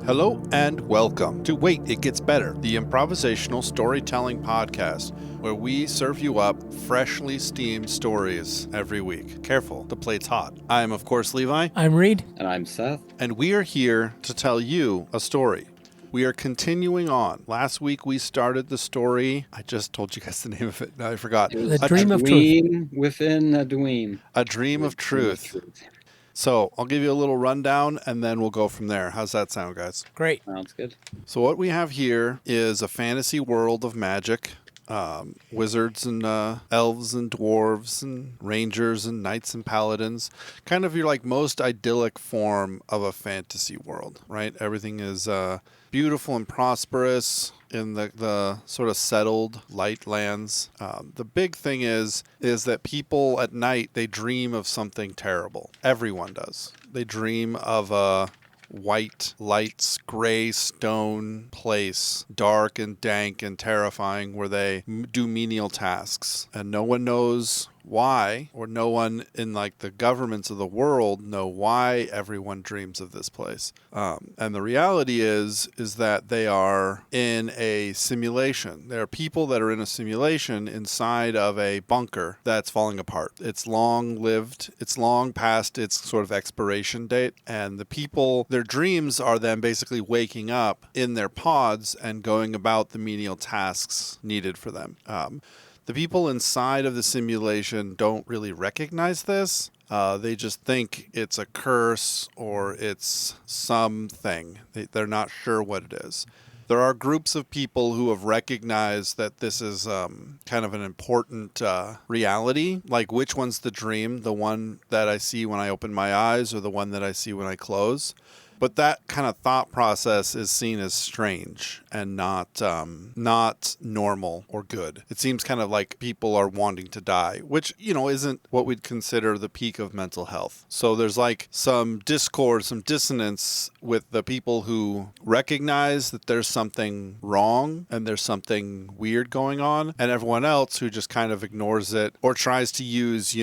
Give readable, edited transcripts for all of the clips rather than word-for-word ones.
Hello and welcome to Wait, It Gets Better, the improvisational storytelling podcast where we serve you up freshly steamed stories every week. Careful, the plate's hot. I am, of course, Levi. I'm Reed. And I'm Seth. And we are here to tell you a story. We are continuing on. Last week we started the story. I just told you guys the name of it. No, I forgot. The Dream of Truth. Within a Dweem. A Dream of Truth. So I'll give you a little rundown and then we'll go from there. How's that sound, guys? Great. Sounds good. So what we have here is a fantasy world of magic. Wizards and elves and dwarves and rangers and knights and paladins. Kind of your most idyllic form of a fantasy world, right? Everything is beautiful and prosperous in the sort of settled light lands. The big thing is that people at night, they dream of something terrible. Everyone does. They dream of a white, lights, gray stone place, dark and dank and terrifying, where they do menial tasks. And no one knows why, or no one in the governments of the world know why everyone dreams of this place. And the reality is that they are in a simulation. There are people that are in a simulation inside of a bunker that's falling apart. It's long lived. It's long past its sort of expiration date. And the people, their dreams are them basically waking up in their pods and going about the menial tasks needed for them. The people inside of the simulation don't really recognize this. They just think it's a curse or it's something. They're not sure what it is. There are groups of people who have recognized that this is kind of an important reality. Like, which one's the dream? The one that I see when I open my eyes or the one that I see when I close? But that kind of thought process is seen as strange and not normal or good. It seems kind of like people are wanting to die, which, isn't what we'd consider the peak of mental health. So there's some discord, some dissonance with the people who recognize that there's something wrong and there's something weird going on, and everyone else who just kind of ignores it or tries to use,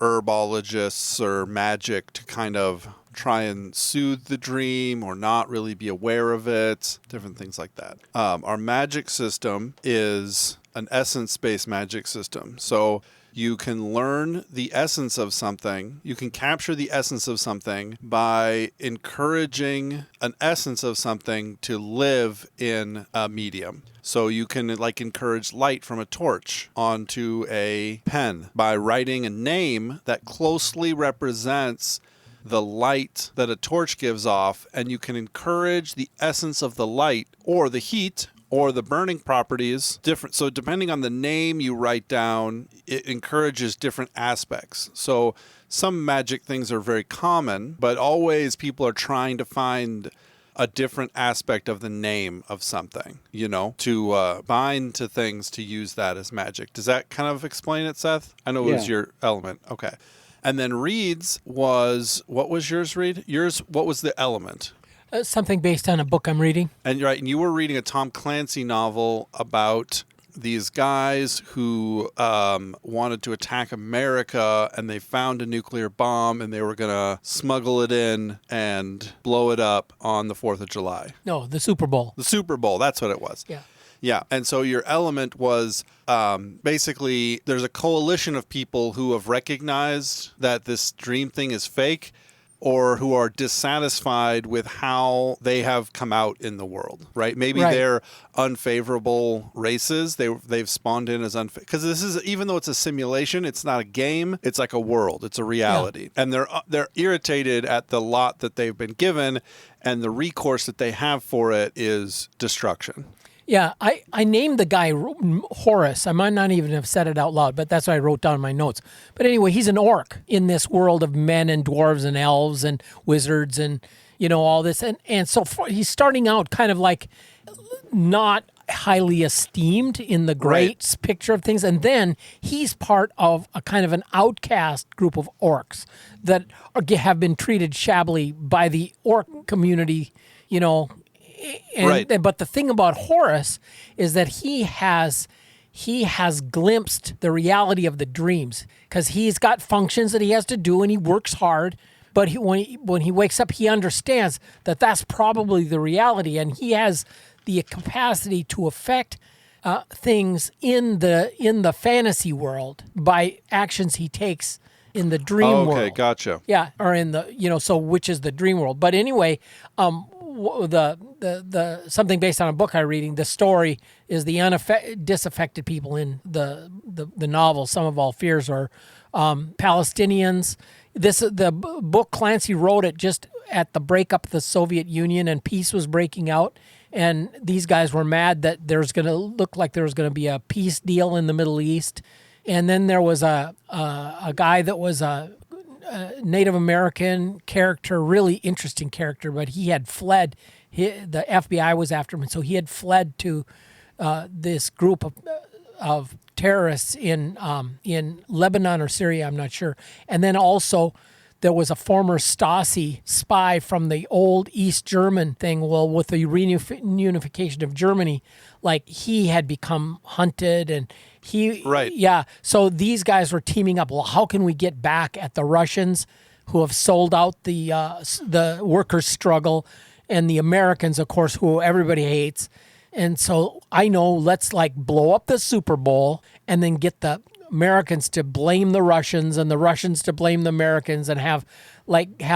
herbologists or magic to kind of try and soothe the dream or not really be aware of it, different things like that. Our magic system is an essence-based magic system. So you can learn the essence of something. You can capture the essence of something by encouraging an essence of something to live in a medium. So you can encourage light from a torch onto a pen by writing a name that closely represents the light that a torch gives off, and you can encourage the essence of the light or the heat or the burning properties different. So depending on the name you write down, it encourages different aspects. So some magic things are very common, but always people are trying to find a different aspect of the name of something, to bind to things to use that as magic. Does that kind of explain it, Seth? I know it was your element. Okay. And then Reed's was, what was yours, Reed? Yours, what was the element? Something based on a book I'm reading. And you were reading a Tom Clancy novel about these guys who wanted to attack America, and they found a nuclear bomb, and they were going to smuggle it in and blow it up on the 4th of July. No, the Super Bowl. The Super Bowl, that's what it was. Yeah. Yeah, and so your element was basically there's a coalition of people who have recognized that this dream thing is fake, or who are dissatisfied with how they have come out in the world, right? Maybe they're unfavorable races. They've spawned in as unfavorable. Because this is, even though it's a simulation, it's not a game. It's like a world. It's a reality. Yeah. And they're irritated at the lot that they've been given, and the recourse that they have for it is destruction. Yeah, I named the guy Horus. I might not even have said it out loud, but that's what I wrote down in my notes. But anyway, he's an orc in this world of men and dwarves and elves and wizards and, all this. And so he's starting out kind of not highly esteemed in the great picture of things. And then he's part of a kind of an outcast group of orcs that have been treated shabbily by the orc community, But the thing about Horus is that he has glimpsed the reality of the dreams, because he's got functions that he has to do and he works hard, but when he wakes up, he understands that that's probably the reality, and he has the capacity to affect things in the fantasy world by actions he takes in the dream world. Okay, gotcha. Yeah, or in the so which is the dream world. But anyway, the something based on a book I'm reading. The story is the disaffected people in the novel. Some of All Fears are Palestinians. The book, Clancy wrote it just at the breakup of the Soviet Union and peace was breaking out. And these guys were mad that there's going to look like there was going to be a peace deal in the Middle East. And then there was a guy that was a Native American character, really interesting character, but he had fled. The FBI was after him, and so he had fled to this group of terrorists in Lebanon or Syria, I'm not sure. And then also there was a former Stasi spy from the old East German thing. Well, with the reunification of Germany, like he had become hunted and Right. Yeah. So these guys were teaming up. Well, how can we get back at the Russians who have sold out the workers' struggle, and the Americans, of course, who everybody hates. And so I know, let's like blow up the Super Bowl and then get the Americans to blame the Russians and the Russians to blame the Americans and have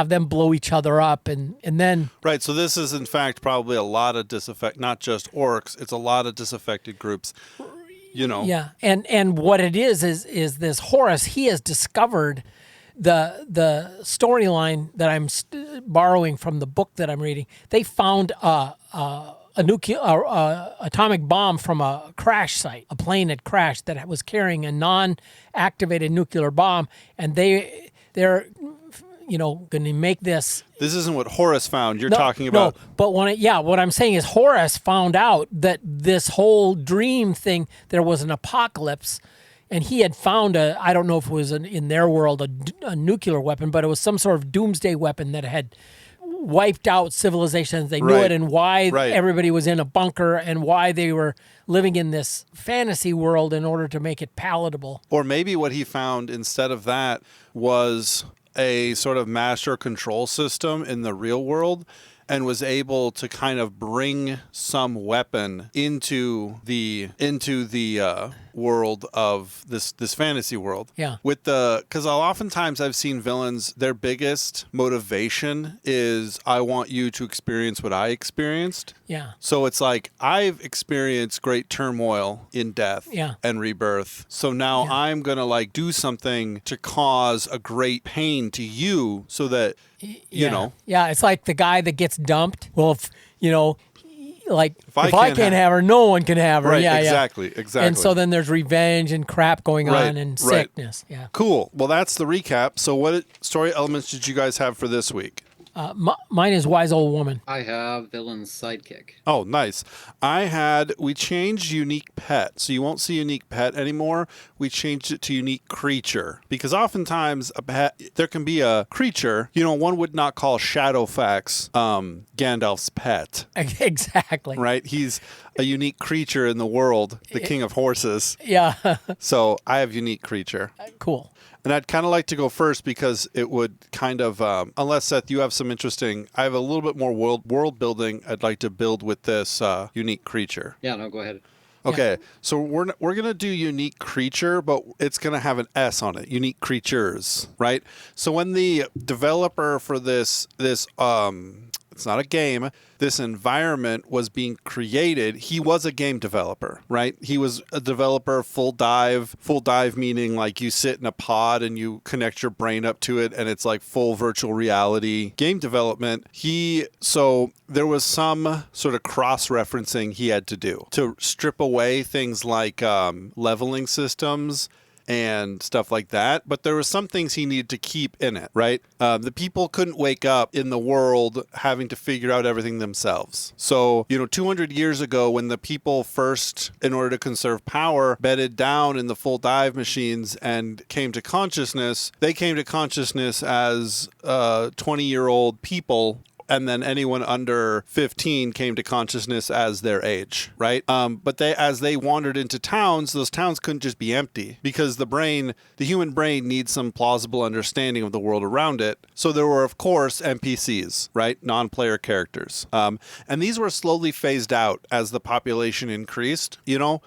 them blow each other up and then Right. So this is in fact probably a lot of not just orcs. It's a lot of disaffected groups. Yeah, and what it is this Horus. He has discovered the storyline that I'm borrowing from the book that I'm reading. They found a atomic bomb from a crash site. A plane had crashed that was carrying a non-activated nuclear bomb, and they're going to make this. This isn't what Horus found. You're talking about. No, but what I'm saying is Horus found out that this whole dream thing, there was an apocalypse, and he had found I don't know if it was in their world a nuclear weapon, but it was some sort of doomsday weapon that had wiped out civilizations. They knew it, and why everybody was in a bunker and why they were living in this fantasy world in order to make it palatable. Or maybe what he found instead of that was a sort of master control system in the real world, and was able to kind of bring some weapon into the world of this fantasy world. Yeah. Because oftentimes I've seen villains, their biggest motivation is, I want you to experience what I experienced. Yeah. So it's like, I've experienced great turmoil in death and rebirth. So now I'm going to like do something to cause a great pain to you so that, you know. Yeah, it's like the guy that gets dumped. Well, if I can't have her, no one can have her. Right, yeah, exactly. And so then there's revenge and crap going on and sickness. Yeah. Cool. Well, that's the recap. So what story elements did you guys have for this week? Mine is Wise Old Woman. I have Villain's Sidekick. Oh, nice. We changed unique pet. So you won't see unique pet anymore. We changed it to unique creature. Because oftentimes there can be a creature, one would not call Shadowfax Gandalf's pet. Exactly. Right? He's a unique creature in the world, the king of horses. Yeah. So I have unique creature. Cool. And I'd kind of like to go first because it would kind of, unless Seth, you have some interesting, I have a little bit more world building I'd like to build with this unique creature. Yeah, no, go ahead. Okay, so we're going to do unique creature, but it's going to have an S on it, unique creatures, right? So when the developer for this it's not a game, this environment was being created, he was a game developer, right? He was a developer, full dive meaning like you sit in a pod and you connect your brain up to it and it's like full virtual reality game development. So there was some sort of cross-referencing he had to do to strip away things like leveling systems and stuff like that, but there were some things he needed to keep in it, right? The people couldn't wake up in the world having to figure out everything themselves. So, 200 years ago, when the people first, in order to conserve power, bedded down in the full dive machines and came to consciousness, they came to consciousness as 20-year-old people and then anyone under 15 came to consciousness as their age, right? But as they wandered into towns, those towns couldn't just be empty because the human brain needs some plausible understanding of the world around it. So there were, of course, NPCs, right? Non-player characters. And these were slowly phased out as the population increased. There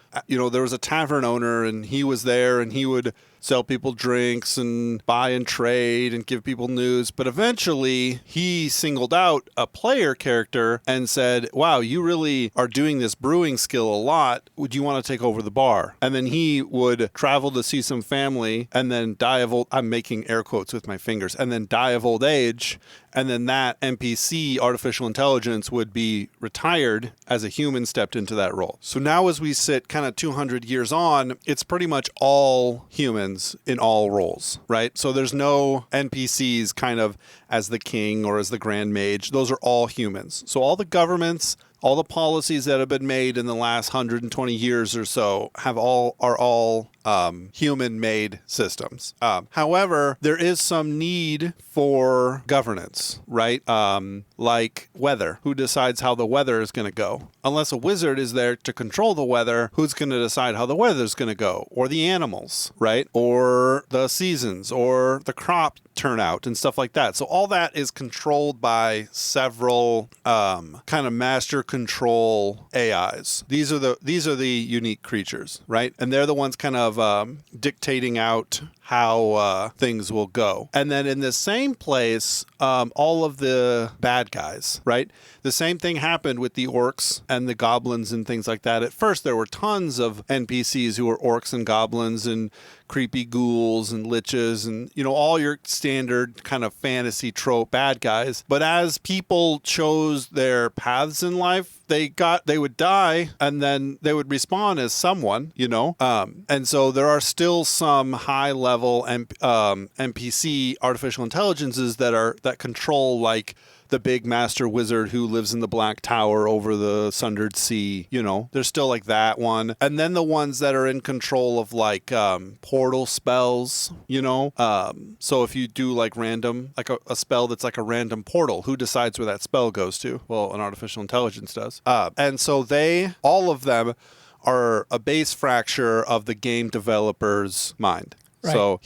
was a tavern owner, and he was there, and he would sell people drinks and buy and trade and give people news. But eventually he singled out a player character and said, wow, you really are doing this brewing skill a lot. Would you want to take over the bar? And then he would travel to see some family and then die of I'm making air quotes with my fingers, and then die of old age. And then that NPC, artificial intelligence, would be retired as a human stepped into that role. So now as we sit kind of 200 years on, it's pretty much all humans in all roles, right? So there's no NPCs kind of as the king or as the grand mage. Those are all humans. So all the governments, all the policies that have been made in the last 120 years or so are all human-made systems. However, there is some need for governance, right? Like weather. Who decides how the weather is going to go? Unless a wizard is there to control the weather, who's going to decide how the weather is going to go? Or the animals, right? Or the seasons, or the crop turnout and stuff like that. So all that is controlled by several kind of master control AIs. These are the unique creatures, right? And they're the ones kind of dictating out how things will go. And then in the same place, all of the bad guys, right? The same thing happened with the orcs and the goblins and things like that. At first, there were tons of NPCs who were orcs and goblins and creepy ghouls and liches and, all your standard kind of fantasy trope bad guys. But as people chose their paths in life, they would die and then they would respawn as someone, and so there are still some high level NPC artificial intelligences that control like the big master wizard who lives in the Black Tower over the Sundered Sea, there's still like that one. And then the ones that are in control of like portal spells, so if you do like random, like a spell that's like a random portal, who decides where that spell goes to? Well, an artificial intelligence does. And so all of them are a base fracture of the game developer's mind. Right. So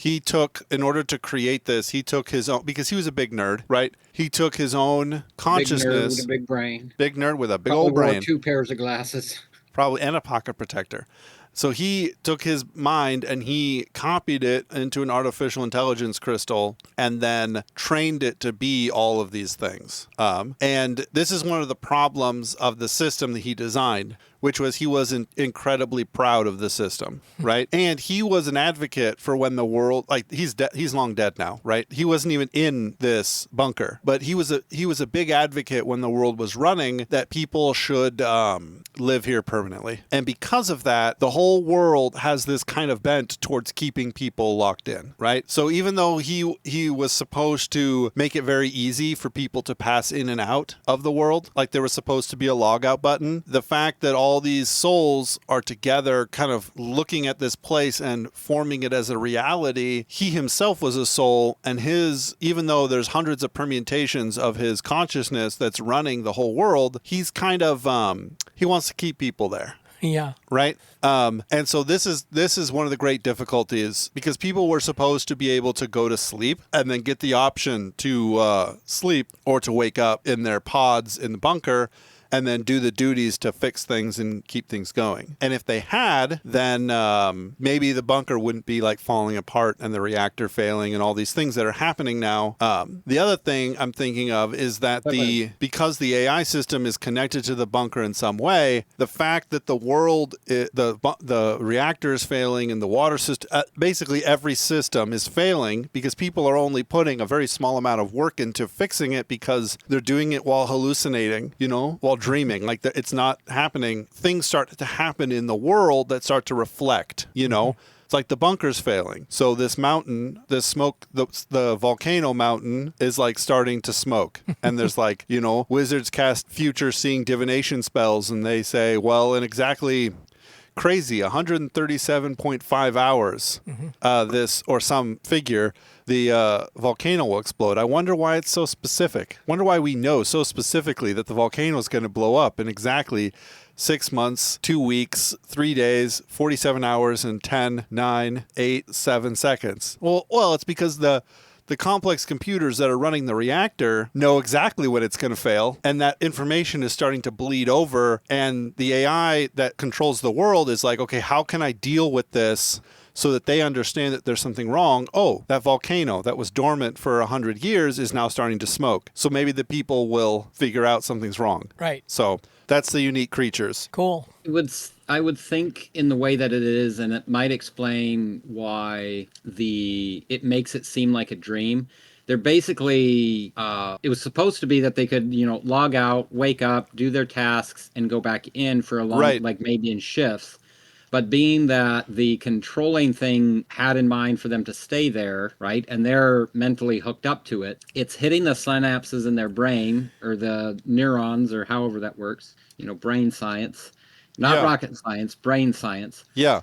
in order to create this, he took his own, because he was a big nerd, right? He took his own consciousness. Big nerd with a big brain. Big nerd with a big Probably old brain. Wore 2 pairs of glasses. Probably, and a pocket protector. So he took his mind and he copied it into an artificial intelligence crystal and then trained it to be all of these things. And this is one of the problems of the system that he designed, which was he wasn't incredibly proud of the system, right? And he was an advocate for when the world, like he's long dead now, right? He wasn't even in this bunker, but he was a big advocate when the world was running that people should live here permanently. And because of that, the whole world has this kind of bent towards keeping people locked in, right? So even though he was supposed to make it very easy for people to pass in and out of the world, like there was supposed to be a log out button, the fact that all these souls are together kind of looking at this place and forming it as a reality, he himself was a soul, and even though there's hundreds of permutations of his consciousness that's running the whole world, he's kind of he wants to keep people there. Yeah. Right. And so this is one of the great difficulties, because people were supposed to be able to go to sleep and then get the option to sleep or to wake up in their pods in the bunker and then do the duties to fix things and keep things going. And if they had, then maybe the bunker wouldn't be like falling apart and the reactor failing and all these things that are happening now. The other thing I'm thinking of is that because the AI system is connected to the bunker in some way, the fact that the world, the reactor is failing and the water system, basically every system is failing because people are only putting a very small amount of work into fixing it because they're doing it while hallucinating, while dreaming. Like it's not happening. Things start to happen in the world that start to reflect, It's like the bunker's failing. So this mountain, this smoke, the volcano mountain is like starting to smoke. And there's like, wizards cast future seeing divination spells and they say, well, in exactly crazy, 137.5 hours, this or some figure, the volcano will explode. I wonder why it's so specific. Wonder why we know so specifically that the volcano is going to blow up in exactly 6 months, 2 weeks, 3 days, 47 hours, and 10, 9, 8, 7 seconds. Well, it's because the complex computers that are running the reactor know exactly when it's going to fail, and that information is starting to bleed over, and the AI that controls the world is like, okay, how can I deal with this so that they understand that there's something wrong? Oh, that volcano that was dormant for 100 years is now starting to smoke. So maybe the people will figure out something's wrong. Right. So that's the unique creatures. Cool. I would think in the way that it is, and it might explain why it makes it seem like a dream. They're basically, it was supposed to be that they could, log out, wake up, do their tasks, and go back in for a long, Right. like maybe in shifts. But being that the controlling thing had in mind for them to stay there, right, and they're mentally hooked up to it, it's hitting the synapses in their brain, or the neurons, or however that works, brain science. Not rocket science, brain science. Yeah.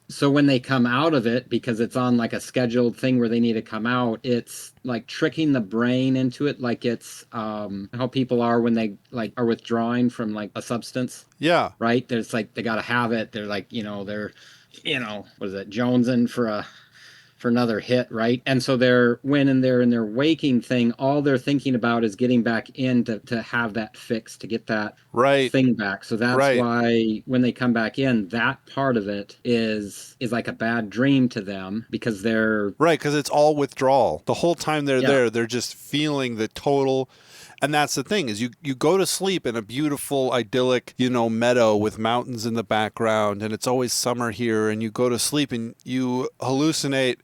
So when they come out of it, because it's on like a scheduled thing where they need to come out, it's like tricking the brain into it, like it's how people are when they like are withdrawing from like a substance. Yeah. Right? There's like they gotta have it. They're like, they're what is it, jonesing for another hit, right? And so they're in their waking thing, all they're thinking about is getting back in to have that fix, to get that thing back. So that's why when they come back in, that part of it is like a bad dream to them, because they're because it's all withdrawal. The whole time they're there, they're just feeling the total. And that's the thing, is you go to sleep in a beautiful, idyllic, meadow with mountains in the background, and it's always summer here, and you go to sleep and you hallucinate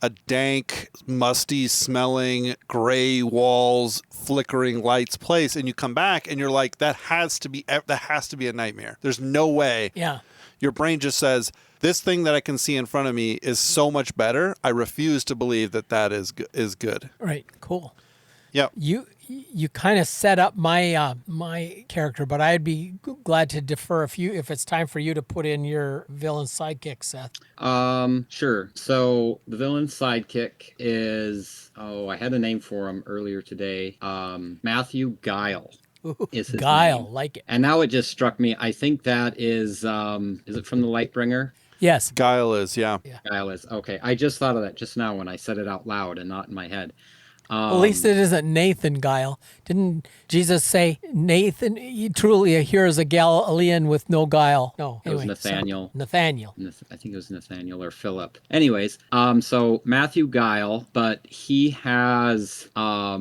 a dank, musty smelling, gray walls, flickering lights place, and you come back and you're like, that has to be a nightmare. There's no way. Yeah. Your brain just says, this thing that I can see in front of me is so much better. I refuse to believe that is good. Right. Cool. Yep. You kind of set up my my character, but I'd be glad to defer if it's time for you to put in your villain sidekick, Seth. Sure. So the villain sidekick is, I had a name for him earlier today. Matthew Guile. Is his Guile, name. like it. And now it just struck me. I think that is it from the Lightbringer? Yes. Guile is, yeah. Guile is. Okay. I just thought of that just now when I said it out loud and not in my head. At least it isn't Nathan Guile. Didn't Jesus say, Nathan, truly here is a Galilean with no guile? No. Anyway, it was Nathaniel. Nathaniel. I think it was Nathaniel or Philip. Anyways, so Matthew Guile, but he has, how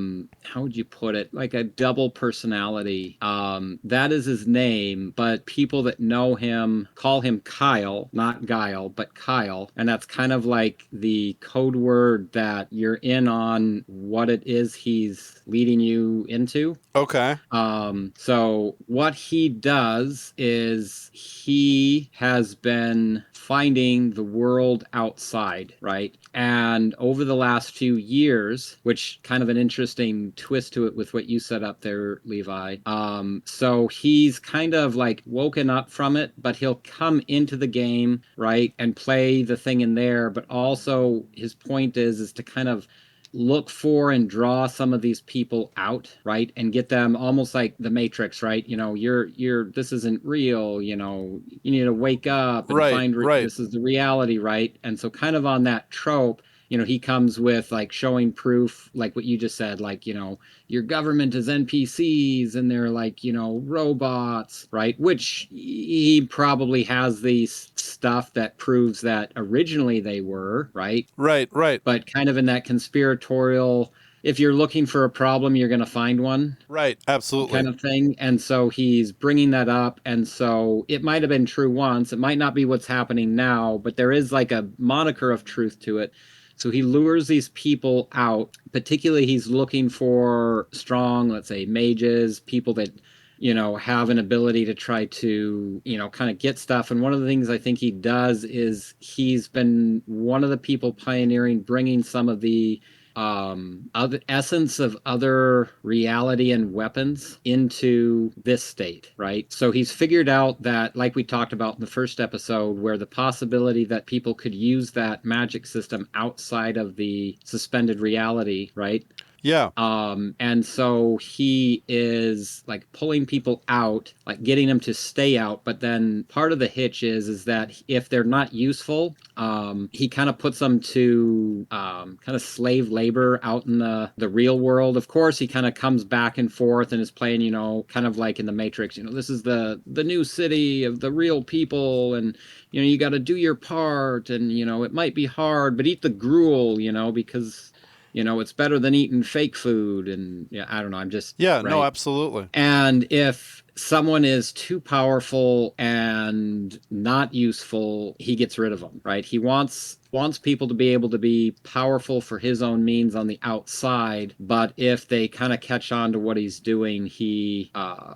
would you put it? Like a double personality. That is his name, but people that know him call him Kyle, not Guile, but Kyle. And that's kind of like the code word that you're in on what it is he's leading you into. Okay. So what he does is he has been finding the world outside, right? And over the last few years, which kind of an interesting twist to it with what you set up there, Levi. So he's kind of like woken up from it, but he'll come into the game, right? And play the thing in there. But also his point is to kind of look for and draw some of these people out, right? And get them almost like the Matrix, right? This isn't real, you need to wake up and find this is the reality, right? And so kind of on that trope, he comes with like showing proof, like what you just said, like, your government is NPCs and they're like, robots, right? Which he probably has the stuff that proves that originally they were, right? Right. But kind of in that conspiratorial, if you're looking for a problem, you're going to find one. Right, absolutely. Kind of thing. And so he's bringing that up. And so it might have been true once. It might not be what's happening now, but there is like a moniker of truth to it. So he lures these people out. Particularly, he's looking for strong, let's say, mages, people that, have an ability to try to, kind of get stuff. And one of the things I think he does is he's been one of the people pioneering bringing some of the other essence of other reality and weapons into this state, right? So he's figured out that, like we talked about in the first episode, where the possibility that people could use that magic system outside of the suspended reality, right? Yeah. And so he is like pulling people out, like getting them to stay out. But then part of the hitch is that if they're not useful, he kind of puts them to kind of slave labor out in the real world. Of course, he kind of comes back and forth and is playing, kind of like in the Matrix, this is the new city of the real people. And, you got to do your part. And, it might be hard, but eat the gruel, because it's better than eating fake food. And yeah, I don't know. I'm just, Yeah, right? no, absolutely. And if someone is too powerful and not useful, he gets rid of them, right? He wants people to be able to be powerful for his own means on the outside, but if they kind of catch on to what he's doing, he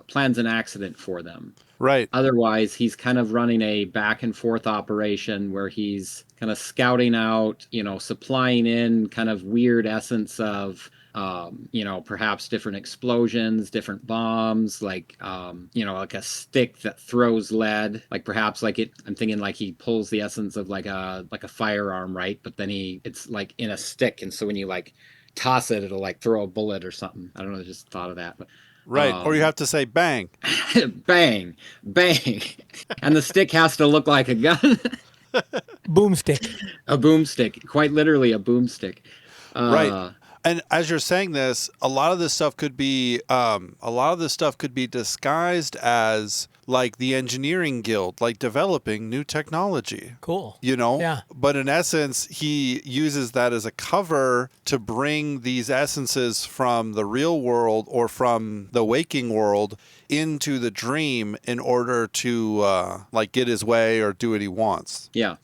plans an accident for them. Right. Otherwise, he's kind of running a back and forth operation where he's kind of scouting out, supplying in kind of weird essence of perhaps different explosions, different bombs, like, like a stick that throws lead, like perhaps like I'm thinking like he pulls the essence of like a firearm, right? But then it's like in a stick. And so when you like toss it, it'll like throw a bullet or something. I don't know. I just thought of that. But, Right. Or you have to say bang. bang, bang. And the stick has to look like a gun. Boomstick. A boomstick. Quite literally a boomstick. Right. And as you're saying this, a lot of this stuff could be disguised as like the engineering guild, like developing new technology. Cool. Yeah. But in essence, he uses that as a cover to bring these essences from the real world or from the waking world into the dream in order to like get his way or do what he wants. Yeah.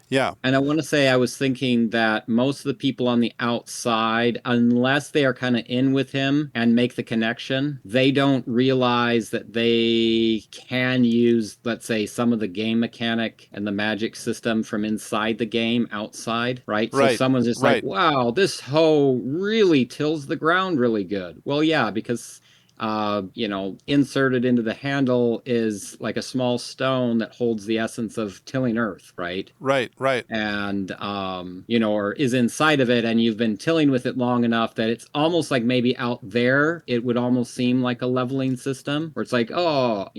Yeah. And I want to say I was thinking that most of the people on the outside, unless they are kind of in with him and make the connection, they don't realize that they can use, let's say, some of the game mechanic and the magic system from inside the game outside, right? Right. So someone's just like, wow, this hoe really tills the ground really good. Well, yeah, because inserted into the handle is like a small stone that holds the essence of tilling earth, right? Right. And, or is inside of it, and you've been tilling with it long enough that it's almost like maybe out there, it would almost seem like a leveling system where it's like, oh,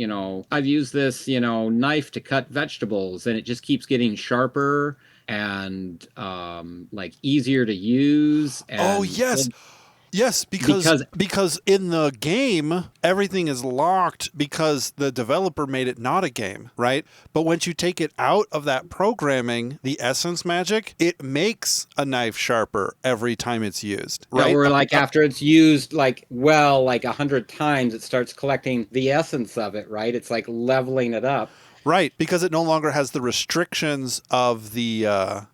I've used this, knife to cut vegetables and it just keeps getting sharper and like easier to use. And oh, yes. Yes, because in the game, everything is locked because the developer made it not a game, right? But once you take it out of that programming, the essence magic, it makes a knife sharper every time it's used, right? Or like after it's used like 100 times, it starts collecting the essence of it, right? It's like leveling it up. Right, because it no longer has the restrictions of the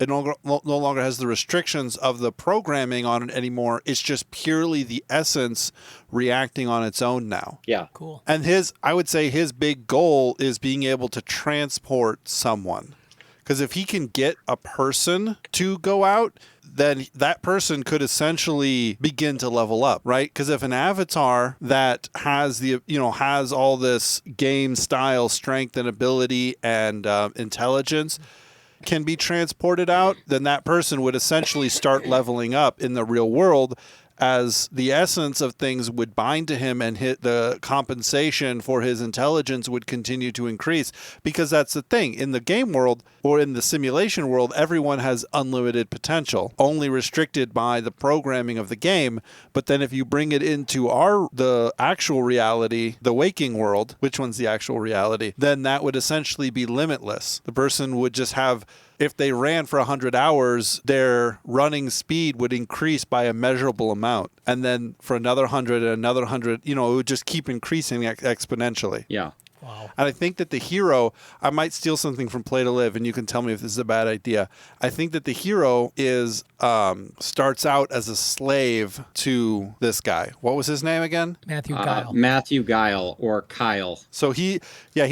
no longer has the restrictions of the programming on it anymore. It's just purely the essence reacting on its own now. Yeah, cool. And I would say his big goal is being able to transport someone, because if he can get a person to go out, then that person could essentially begin to level up, right? Because if an avatar that has has all this game style strength and ability and intelligence can be transported out, then that person would essentially start leveling up in the real world, as the essence of things would bind to him and hit the compensation for his intelligence would continue to increase. Because that's the thing. In the game world or in the simulation world, everyone has unlimited potential, only restricted by the programming of the game. But then if you bring it into the actual reality, the waking world, which one's the actual reality, then that would essentially be limitless. The person would just have, if they ran for 100 hours, their running speed would increase by a measurable amount. And then for another 100 and another 100, it would just keep increasing exponentially. Yeah. Wow. And I think that the hero, I might steal something from Play to Live, and you can tell me if this is a bad idea. I think that the hero starts out as a slave to this guy. What was his name again? Matthew Guile. Matthew Guile, or Kyle. So he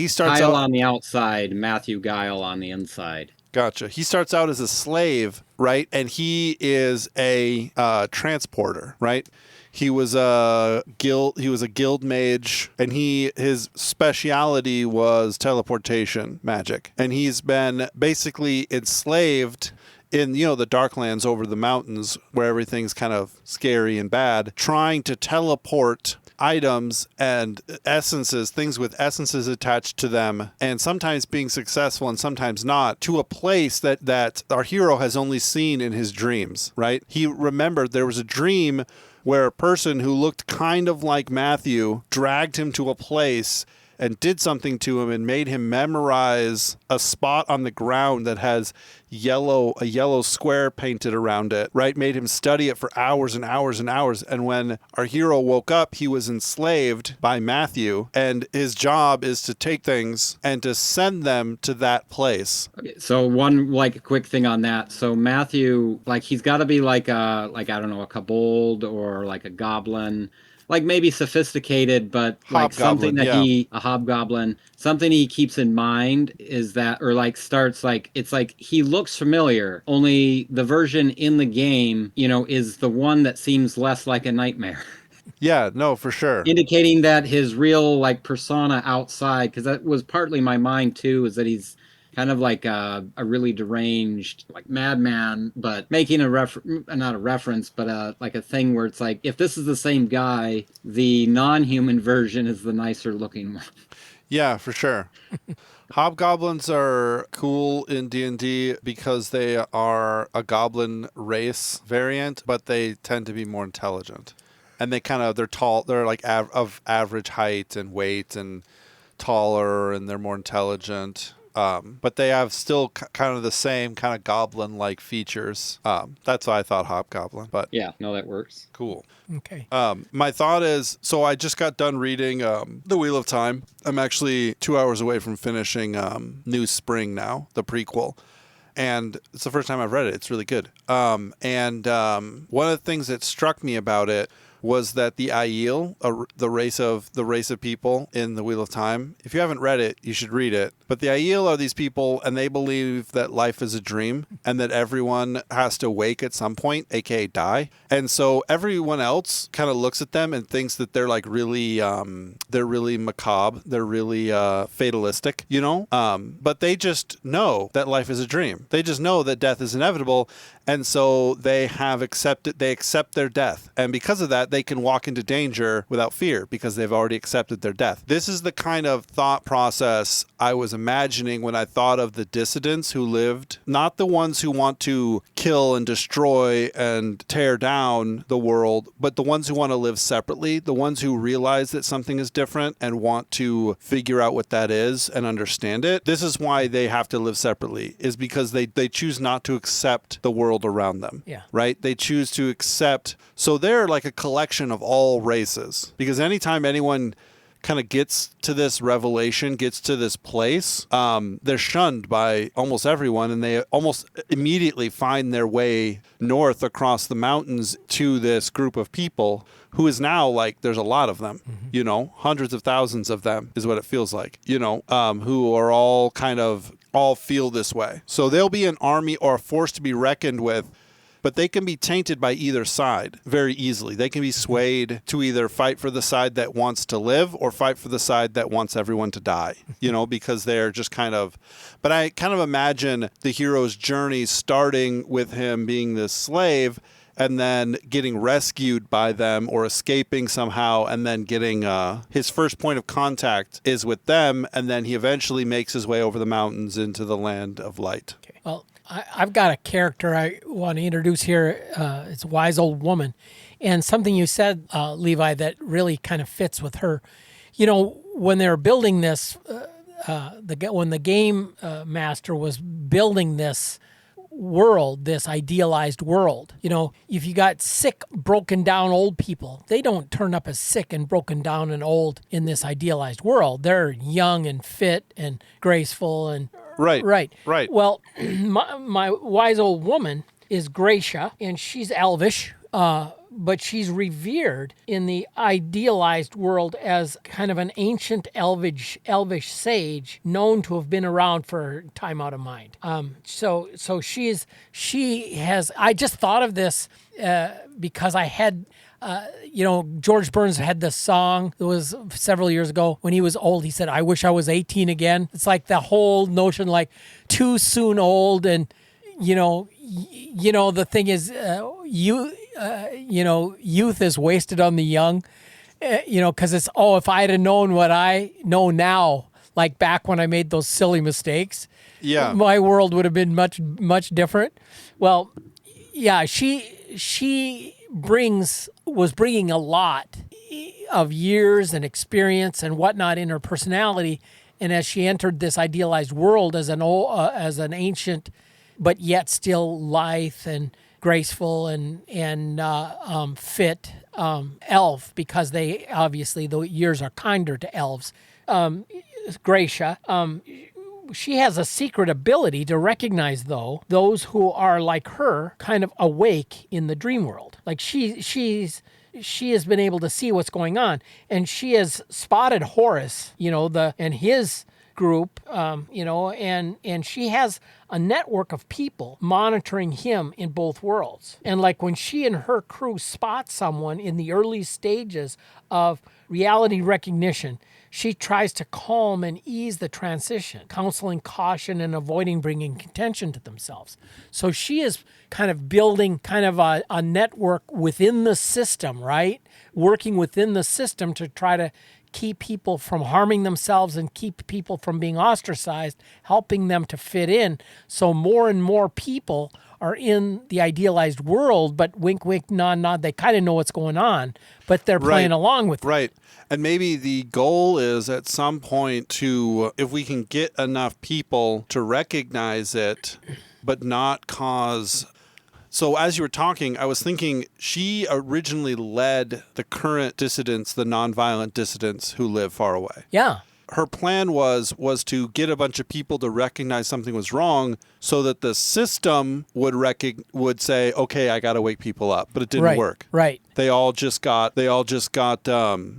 starts Kyle out on the outside, Matthew Guile on the inside. Gotcha. He starts out as a slave, right? And he is a transporter, right? He was a guild mage, and his speciality was teleportation magic. And he's been basically enslaved in, the Darklands over the mountains where everything's kind of scary and bad, trying to teleport items and essences, things with essences attached to them, and sometimes being successful and sometimes not, to a place that our hero has only seen in his dreams, right? He remembered there was a dream where a person who looked kind of like Matthew dragged him to a place and did something to him and made him memorize a spot on the ground that has a yellow square painted around it, right? Made him study it for hours and hours and hours. And when our hero woke up, he was enslaved by Matthew, and his job is to take things and to send them to that place. Okay, so one quick thing on that. So Matthew, he's got to be I don't know, a kobold or like a goblin. Maybe sophisticated, but something that a hobgoblin, something he keeps in mind is that, or starts it's he looks familiar, only the version in the game, is the one that seems less like a nightmare. Yeah, no, for sure. Indicating that his real persona outside, because that was partly my mind too, is that he's kind of like a really deranged madman, but making not a reference, but a thing where it's if this is the same guy, the non-human version is the nicer looking one. Yeah, for sure. Hobgoblins are cool in D&D because they are a goblin race variant, but they tend to be more intelligent. And they're tall, they're of average height and weight and taller, and they're more intelligent. But they have still kind of the same kind of goblin-like features. That's why I thought hobgoblin. But yeah, no, that works. Cool. Okay. My thought is, so I just got done reading The Wheel of Time. I'm actually 2 hours away from finishing New Spring now, the prequel. And it's the first time I've read it. It's really good. One of the things that struck me about it was that the Aiel, the race of people in The Wheel of Time, if you haven't read it, you should read it. But the Aiel are these people, and they believe that life is a dream and that everyone has to wake at some point, aka die. And so everyone else kind of looks at them and thinks that they're they're really macabre, they're really fatalistic, but they just know that life is a dream. They just know that death is inevitable. And so they accept their death. And because of that, they can walk into danger without fear because they've already accepted their death. This is the kind of thought process I was imagining when I thought of the dissidents who lived, not the ones who want to kill and destroy and tear down the world, but the ones who want to live separately, the ones who realize that something is different and want to figure out what that is and understand it. This is why they have to live separately, is because they choose not to accept the world around them. Yeah. Right? They choose to accept. So they're like a collection of all races. Because anytime anyone kind of gets to this revelation, gets to this place, they're shunned by almost everyone, and they almost immediately find their way north across the mountains to this group of people who is now there's a lot of them, hundreds of thousands of them is what it feels like, who are all feel this way. So they'll be an army or a force to be reckoned with, but they can be tainted by either side very easily. They can be swayed to either fight for the side that wants to live or fight for the side that wants everyone to die, because they're just but I kind of imagine the hero's journey starting with him being this slave and then getting rescued by them or escaping somehow, and then getting his first point of contact is with them, and then he eventually makes his way over the mountains into the land of light. Okay. Well, I've got a character I want to introduce here. It's a wise old woman. And something you said, Levi, that really kind of fits with her. When they were building this, when the game master was building this world, this idealized world, if you got sick, broken down old people, they don't turn up as sick and broken down and old in this idealized world. They're young and fit and graceful and Right. Well, my wise old woman is Gracia, and she's elvish. but she's revered in the idealized world as kind of an ancient elvish sage known to have been around for time out of mind. So she has. I just thought of this because I had. George Burns had this song. It was several years ago when he was old. He said, "I wish I was 18 again." It's like the whole notion, like too soon old, and the thing is, youth is wasted on the young. Because it's if I had known what I know now, like back when I made those silly mistakes, my world would have been much much different. Well, yeah, she was bringing a lot of years and experience and whatnot in her personality, and as she entered this idealized world as an ancient, but yet still lithe and graceful and fit elf, because they obviously the years are kinder to elves. Gracia. She has a secret ability to recognize, though, those who are like her, kind of awake in the dream world. Like she has been able to see what's going on, and she has spotted Horus, and his group, and she has a network of people monitoring him in both worlds. And like when she and her crew spot someone in the early stages of reality recognition, she tries to calm and ease the transition, counseling caution and avoiding bringing contention to themselves. So she is kind of building kind of a network within the system, right? Working within the system to try to keep people from harming themselves and keep people from being ostracized, helping them to fit in. So more and more people are in the idealized world, but wink, wink, nod, nod. They kind of know what's going on, but they're playing along with it. Right. And maybe the goal is at some point to, if we can get enough people to recognize it, but not cause. So as you were talking, I was thinking she originally led the current dissidents, the nonviolent dissidents who live far away. Yeah. Her plan was to get a bunch of people to recognize something was wrong, so that the system would say, okay, I got to wake people up, but it didn't work. Right. They all just got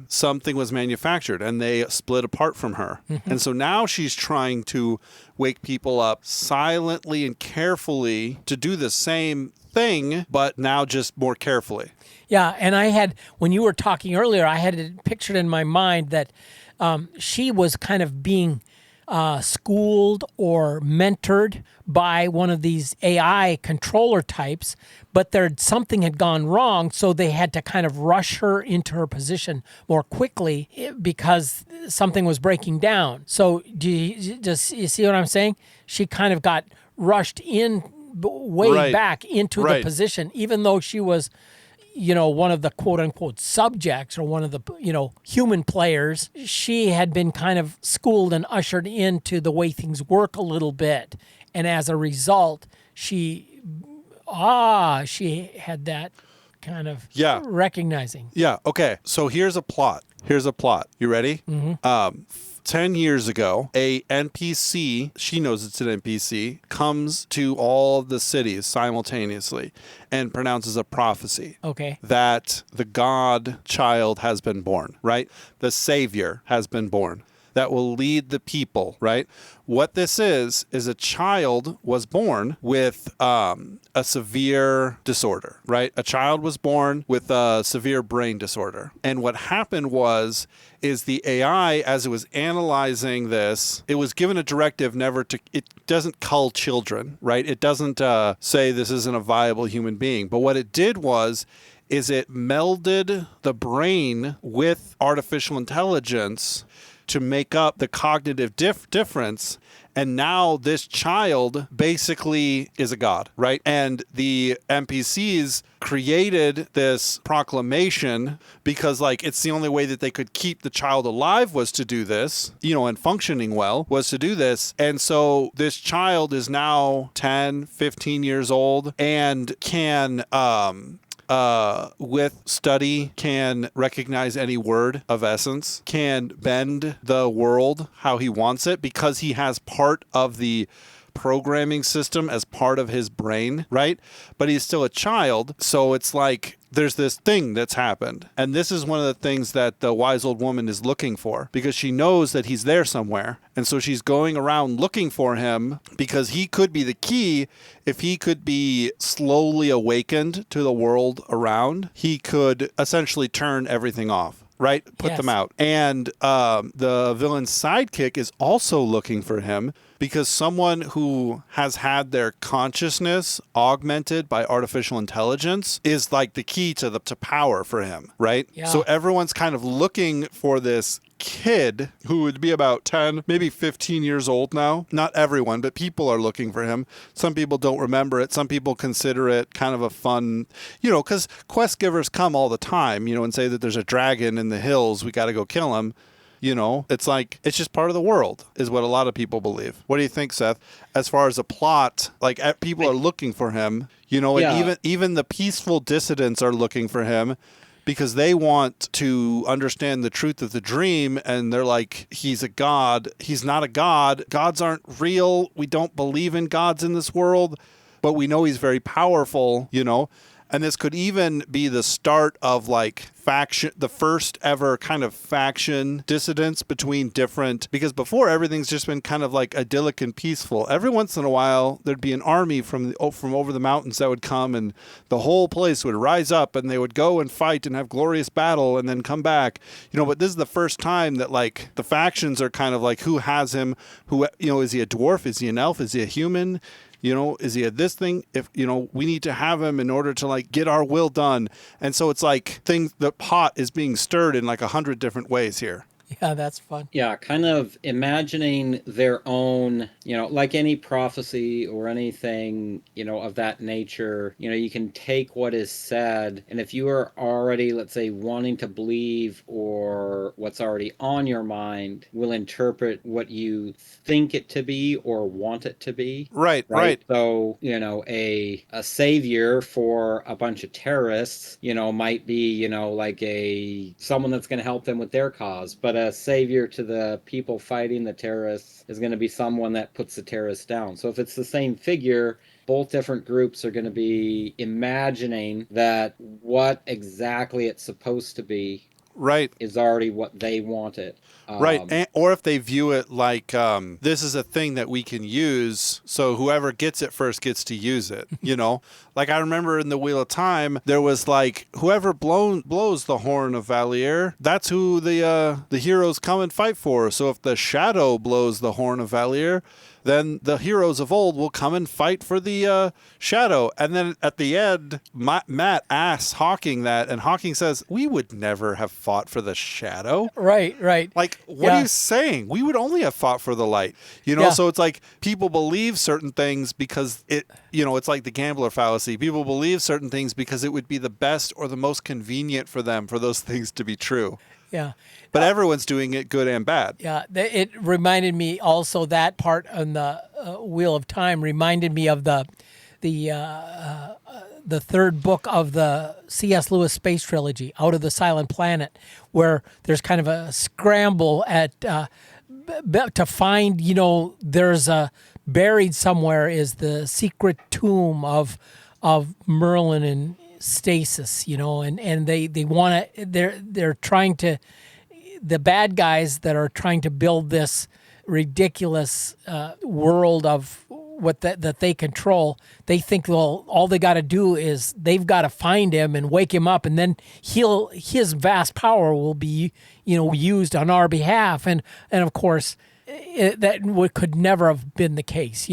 something was manufactured, and they split apart from her. Mm-hmm. And so now she's trying to wake people up silently and carefully to do the same thing, but now just more carefully. Yeah, and when you were talking earlier, I had it pictured in my mind that she was kind of being schooled or mentored by one of these AI controller types, but something had gone wrong, so they had to kind of rush her into her position more quickly because something was breaking down. So you see what I'm saying? She kind of got rushed in way back into the position, even though she was one of the quote-unquote subjects or one of the, human players. She had been kind of schooled and ushered into the way things work a little bit. And as a result, she had that kind of recognizing. Yeah, okay. So here's a plot. You ready? Mm-hmm. 10 years ago, a NPC, she knows it's an NPC, comes to all the cities simultaneously and pronounces a prophecy. Okay. That the God child has been born, right? The Savior has been born that will lead the people, right? What this is a child was born with a severe disorder, right? A child was born with a severe brain disorder. And what happened is the AI, as it was analyzing this, it was given a directive it doesn't cull children, right? It doesn't say this isn't a viable human being. But what it did is it melded the brain with artificial intelligence to make up the cognitive difference. And now this child basically is a god, right? And the NPCs created this proclamation because it's the only way that they could keep the child alive was to do this, and functioning well was to do this. And so this child is now 10, 15 years old and can with study, can recognize any word of essence, can bend the world how he wants it because he has part of the programming system as part of his brain, right? But he's still a child, so it's like there's this thing that's happened. And this is one of the things that the wise old woman is looking for, because she knows that he's there somewhere. And so she's going around looking for him, because he could be the key. If he could be slowly awakened to the world around, he could essentially turn everything off. Right? Put them out. And the villain's sidekick is also looking for him, because someone who has had their consciousness augmented by artificial intelligence is like the key to power for him, right? Yeah. So everyone's kind of looking for this kid who would be about 10, maybe 15 years old now. Not everyone, but people are looking for him. Some people don't remember it. Some people consider it kind of a fun, because quest givers come all the time, and say that there's a dragon in the hills. We got to go kill him. It's like, it's just part of the world, is what a lot of people believe. What do you think, Seth? As far as a plot, like people are looking for him, and even the peaceful dissidents are looking for him, because they want to understand the truth of the dream, and they're like, he's a god. He's not a god. Gods aren't real. We don't believe in gods in this world, but we know he's very powerful, And this could even be the start of like faction, the first ever kind of faction dissidence between different, because before everything's just been kind of like idyllic and peaceful. Every once in a while, there'd be an army from over the mountains that would come, and the whole place would rise up, and they would go and fight and have glorious battle and then come back. But this is the first time that like the factions are kind of like, who has him? Who, is he a dwarf? Is he an elf? Is he a human? Is he a this thing? If, we need to have him in order to like get our will done. And so it's like the pot is being stirred in like 100 different ways here. Yeah, that's fun. Yeah, kind of imagining their own, like any prophecy or anything, of that nature. You can take what is said, and if you are already, let's say, wanting to believe, or what's already on your mind will interpret what you think it to be or want it to be. Right. So, a savior for a bunch of terrorists, might be, like someone that's going to help them with their cause. But a savior to the people fighting the terrorists is going to be someone that puts the terrorists down. So if it's the same figure, both different groups are going to be imagining that what exactly it's supposed to be is already what they want it. Or if they view it like this is a thing that we can use, so whoever gets it first gets to use it. Like I remember in the Wheel of Time, there was like, whoever blows the horn of Valier, that's who the heroes come and fight for. So if the Shadow blows the horn of Valier, then the heroes of old will come and fight for the Shadow. And then at the end, Matt asks Hawking that, and Hawking says, we would never have fought for the Shadow. Right. Like, what are you saying? We would only have fought for the light. So it's like people believe certain things because it's like the gambler fallacy. People believe certain things because it would be the best or the most convenient for them for those things to be true. Yeah. But everyone's doing it good and bad. Yeah. It reminded me also, that part on the Wheel of Time reminded me of the third book of the C.S. Lewis space trilogy, Out of the Silent Planet, where there's kind of a scramble to find, there's buried somewhere is the secret tomb of Merlin and Stasis, and they want to, they're trying to, the bad guys that are trying to build this ridiculous world of what that they control, they think, well, all they got to do is they've got to find him and wake him up, and then his vast power will be used on our behalf, and of course could never have been the case.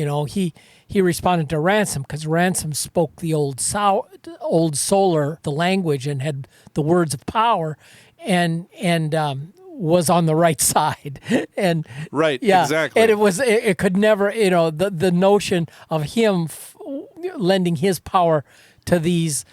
He responded to Ransom because Ransom spoke the old solar, the language, and had the words of power, and was on the right side. And exactly. And it could never, the notion of him lending his power to these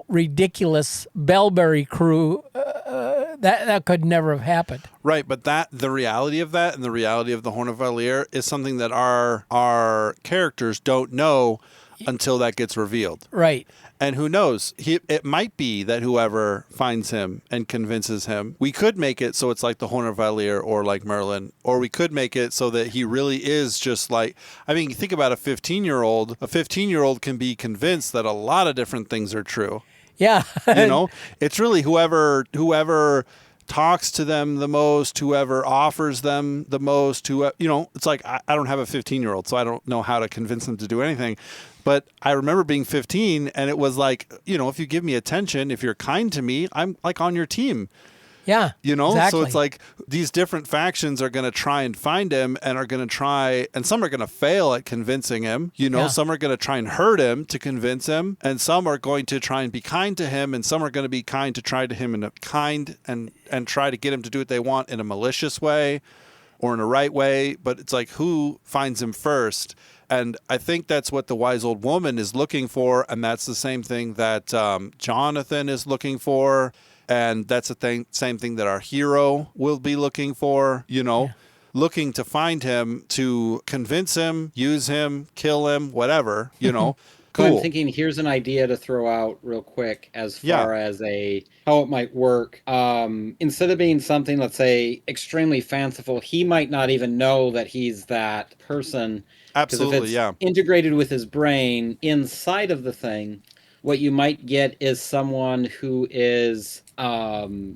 ridiculous Bellberry crew, that could never have happened. Right, but the reality of that and the reality of the Horn of Valier is something that our characters don't know until that gets revealed. Right. And who knows? It might be that whoever finds him and convinces him, we could make it so it's like the Horn of Valir or like Merlin, or we could make it so that he really is just like, I mean, think about a 15-year-old. A 15-year-old can be convinced that a lot of different things are true. Yeah. You know, it's really whoever talks to them the most, whoever offers them the most, it's like, I don't have a 15-year-old, so I don't know how to convince them to do anything. But I remember being 15 and it was like, if you give me attention, if you're kind to me, I'm like on your team. Yeah. Exactly. So it's like these different factions are going to try and find him and are going to try, and some are going to fail at convincing him. Some are going to try and hurt him to convince him, and some are going to try and be kind to him, and some are going to be kind to try to him in a kind and try to get him to do what they want in a malicious way or in a right way. But it's like, who finds him first? And I think that's what the wise old woman is looking for, and that's the same thing that Jonathan is looking for. And that's the same thing that our hero will be looking for, looking to find him, to convince him, use him, kill him, whatever, Cool. So I'm thinking, here's an idea to throw out real quick as far as how it might work. Instead of being something, let's say, extremely fanciful, he might not even know that he's that person. Absolutely, if it's integrated with his brain inside of the thing, what you might get is someone who is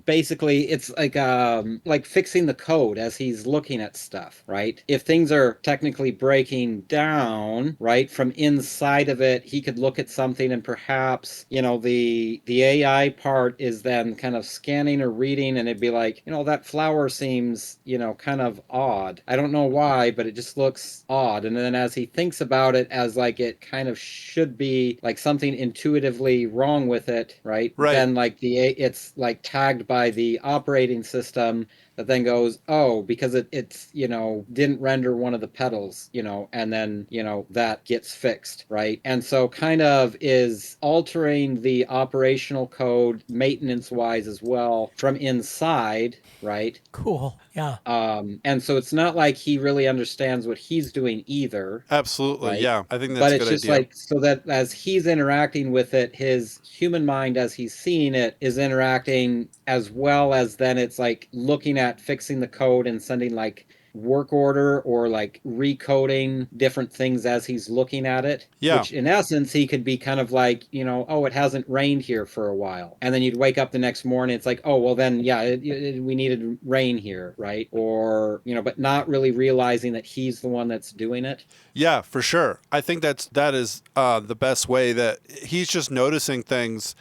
basically, it's like fixing the code as he's looking at stuff, right? If things are technically breaking down, right, from inside of it, he could look at something and perhaps, the AI part is then kind of scanning or reading, and it'd be like, that flower seems, kind of odd. I don't know why, but it just looks odd. And then as he thinks about it as like it kind of should be like something intuitively wrong with it, right? Then like it's like tagged by the operating system that then goes, because it's didn't render one of the petals, and then that gets fixed, right? And so kind of is altering the operational code maintenance wise as well from inside, right? Cool. Yeah. And so it's not like he really understands what he's doing either. Absolutely. Right? Yeah. I think that's but a it's good just idea. like, so that as he's interacting with it, his human mind as he's seeing it is interacting, as well as then it's like looking at fixing the code and sending like work order or like recoding different things as he's looking at it. Yeah. Which in essence, he could be kind of like, it hasn't rained here for a while. And then you'd wake up the next morning, it's like, well then, we needed rain here, right? Or, but not really realizing that he's the one that's doing it. Yeah, for sure. I think that is the best way, that he's just noticing things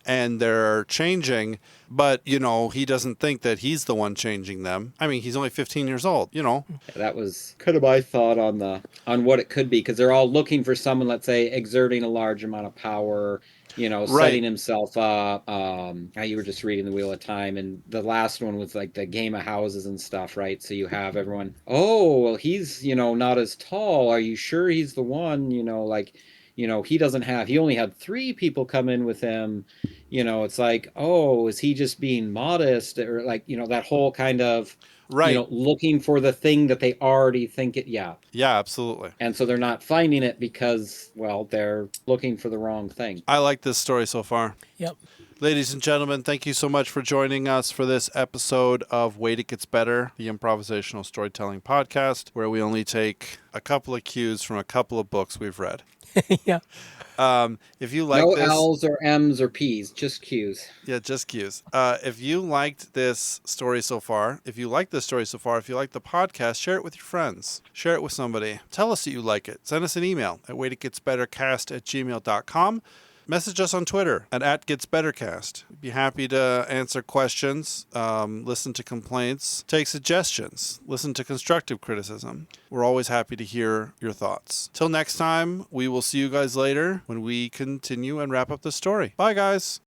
and they're changing, but, he doesn't think that he's the one changing them. I mean, he's only 15 years old, That was kind of my thought on what it could be, because they're all looking for someone, let's say, exerting a large amount of power, setting himself up. You were just reading the Wheel of Time, and the last one was like the game of houses and stuff, right? So you have everyone, he's, not as tall. Are you sure he's the one? He only had 3 people come in with him. It's like, is he just being modest? Or like, that whole kind of, looking for the thing that they already think it. Yeah. Yeah, absolutely. And so they're not finding it because, they're looking for the wrong thing. I like this story so far. Yep. Ladies and gentlemen, thank you so much for joining us for this episode of Wait It Gets Better, the improvisational storytelling podcast, where we only take a couple of cues from a couple of books we've read. Yeah. If you like no this, L's or M's or P's, just Q's. Yeah, just cues. If you liked this story so far, if you like the podcast, share it with your friends. Share it with somebody. Tell us that you like it. Send us an email at waititgetsbettercast@gmail.com. Message us on Twitter at @GetsBetterCast. We'd be happy to answer questions, listen to complaints, take suggestions, listen to constructive criticism. We're always happy to hear your thoughts. Till next time, we will see you guys later when we continue and wrap up the story. Bye, guys.